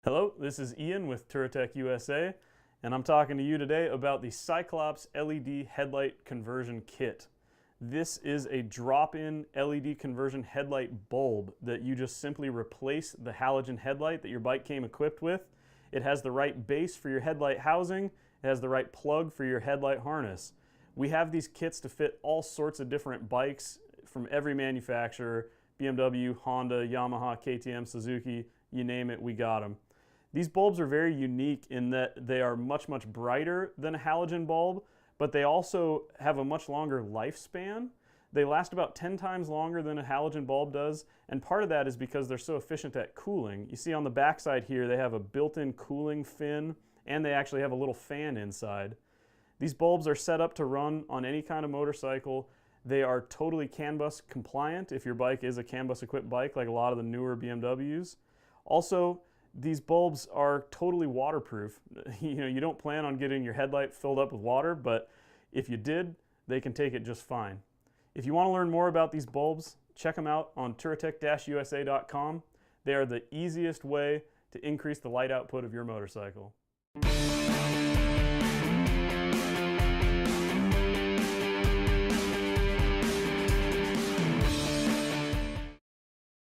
Hello, this is Ian with Touratech USA, and I'm talking to you today about the Cyclops LED headlight conversion kit. This is a drop-in LED conversion headlight bulb that you just simply replace the halogen headlight that your bike came equipped with. It has the right base for your headlight housing, it has the right plug for your headlight harness. We have these kits to fit all sorts of different bikes from every manufacturer: BMW, Honda, Yamaha, KTM, Suzuki, you name it, we got them. These bulbs are very unique in that they are much brighter than a halogen bulb, but they also have a much longer lifespan. They last about 10 times longer than a halogen bulb does, and part of that is because they're so efficient at cooling. You see on the back side here, they have a built-in cooling fin, and they actually have a little fan inside. These bulbs are set up to run on any kind of motorcycle. They are totally Canbus compliant if your bike is a Canbus equipped bike like a lot of the newer BMWs. Also, these bulbs are totally waterproof. You don't plan on getting your headlight filled up with water, but if you did, they can take it just fine. If you want to learn more about these bulbs, check them out on touratech-usa.com. They are the easiest way to increase the light output of your motorcycle.